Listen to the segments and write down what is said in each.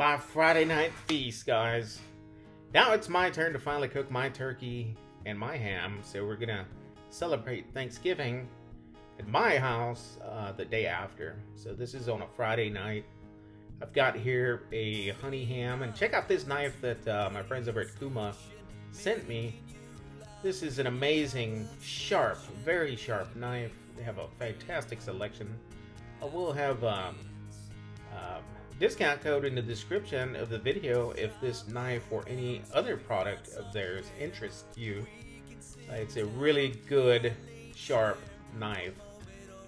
My Friday night feast, guys. Now it's my turn to finally cook my turkey and my ham. So we're gonna celebrate Thanksgiving at my house the day after. So this is on a Friday night. I've got here a honey ham, and check out this knife that my friends over at Kuma sent me. This is an amazing, sharp, very sharp knife. They have a fantastic selection. I will have discount code in the description of the video if this knife or any other product of theirs interests you. It's a really good, sharp knife.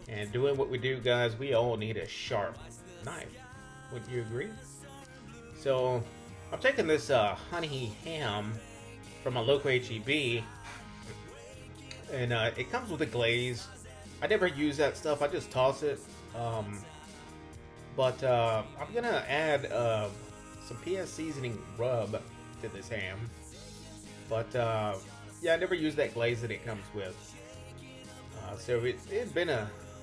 And doing what we do, guys, we all need a sharp knife. Wouldn't you agree? So, I'm taking this honey ham from a local HEB, and it comes with a glaze. I never use that stuff. I just toss it. But I'm gonna add some PS seasoning rub to this ham. But yeah, I never use that glaze that it comes with. So it's been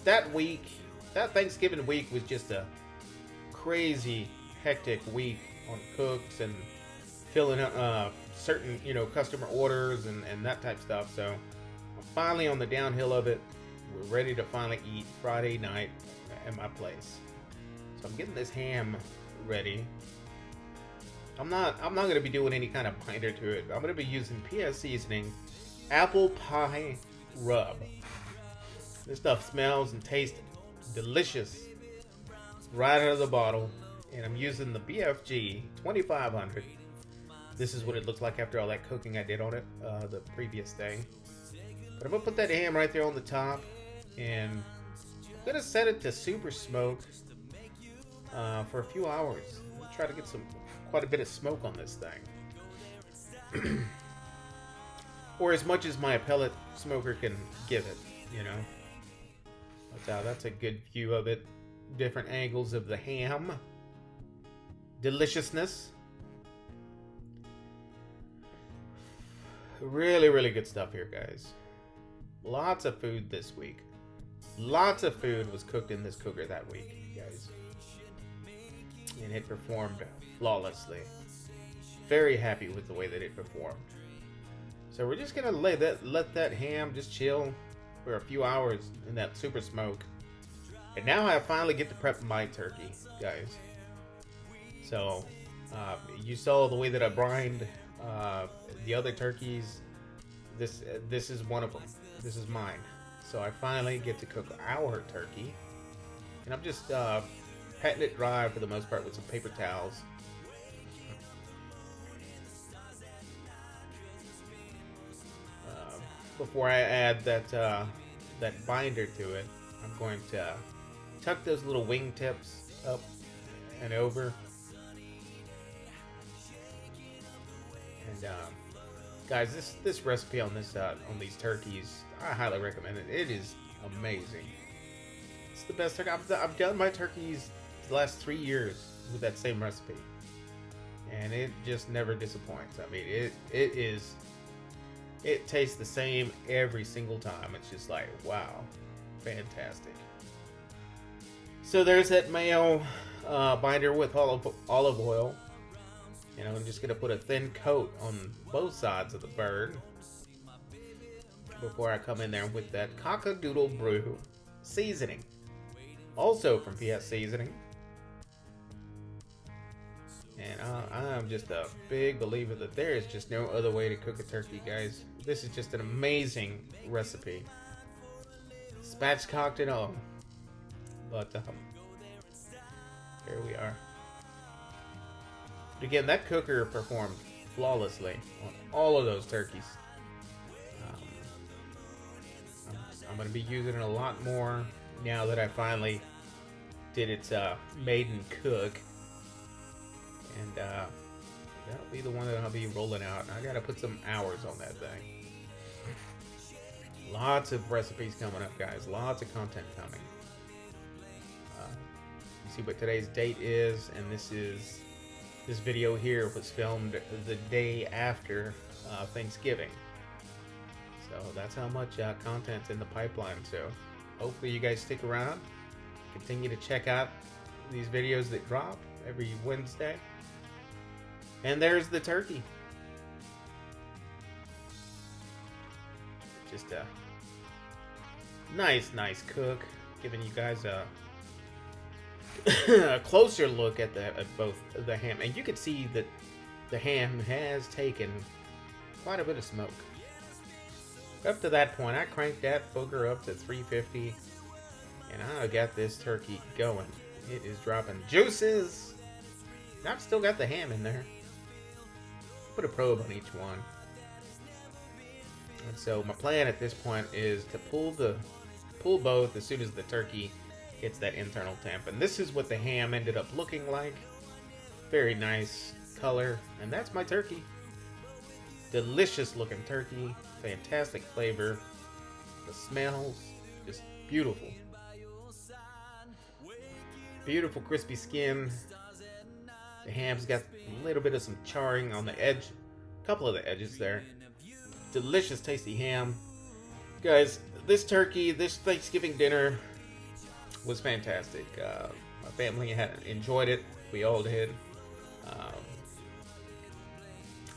that Thanksgiving week was just a crazy hectic week on cooks and filling up certain customer orders and that type of stuff. So I'm finally on the downhill of it. We're ready to finally eat Friday night at my place. So I'm getting this ham ready. I'm not gonna be doing any kind of binder to it. I'm gonna be using PS Seasoning apple pie rub. This stuff smells and tastes delicious right out of the bottle. And I'm using the BFG 2500. This is what it looks like after all that cooking I did on it the previous day. But I'm gonna put that ham right there on the top, and I'm gonna set it to super smoke for a few hours. Try to get quite a bit of smoke on this thing. Or as much as my pellet smoker can give it, But that's a good view of it. Different angles of the ham. Deliciousness. Really, really good stuff here, guys. Lots of food this week. Lots of food was cooked in this cooker that week, guys. And it performed flawlessly. Very happy with the way that it performed. So we're just gonna let that ham just chill for a few hours in that super smoke. And now I finally get to prep my turkey, guys. So you saw the way that I brined the other turkeys. This is one of them. This is mine. So I finally get to cook our turkey, and I'm just patting it dry for the most part with some paper towels. Before I add that binder to it, I'm going to tuck those little wing tips up and over. And guys, this recipe on these turkeys, I highly recommend it. It is amazing. It's the best turkey. I've done my turkeys the last 3 years with that same recipe, and it just never disappoints. I mean, it tastes the same every single time. It's just like, wow, fantastic. So there's that mayo binder with olive oil. And I'm just going to put a thin coat on both sides of the bird before I come in there with that Cock-a-Doodle Brew seasoning. Also from PS Seasoning. And I'm just a big believer that there is just no other way to cook a turkey, guys. This is just an amazing recipe. Spatchcocked and all. But here we are. But again, that cooker performed flawlessly on all of those turkeys. I'm going to be using it a lot more now that I finally did its maiden cook. And that'll be the one that I'll be rolling out. I got to put some hours on that thing. Lots of recipes coming up, guys. Lots of content coming. You see what today's date is, and this video here was filmed the day after Thanksgiving. So that's how much content's in the pipeline. So hopefully you guys stick around. Continue to check out these videos that drop every Wednesday. And there's the turkey. Just a nice cook, giving you guys a a closer look at both the ham, and you can see that the ham has taken quite a bit of smoke. Up to that point, I cranked that booger up to 350, and I got this turkey going. It is dropping juices. I've still got the ham in there. Put a probe on each one. And so my plan at this point is to pull both as soon as the turkey hits that internal temp. And this is what the ham ended up looking like. Very nice color. And that's my turkey. Delicious looking turkey. Fantastic flavor. The smells just beautiful. Beautiful crispy skin. The ham's got a little bit of some charring on the edge. A couple of the edges there. Delicious tasty ham. Guys, this turkey, this Thanksgiving dinner was fantastic. My family had enjoyed it. We all did.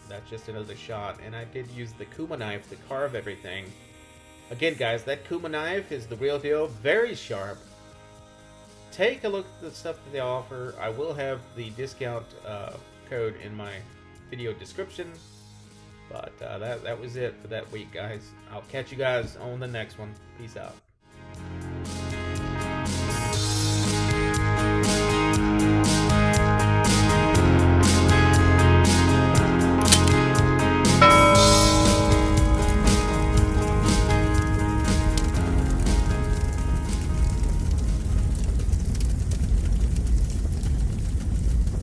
That's just another shot. And I did use the Kuma knife to carve everything. Again, guys, that Kuma knife is the real deal. Very sharp. Take a look at the stuff that they offer. I will have the discount code in my video description. But that was it for that week, guys. I'll catch you guys on the next one. Peace out.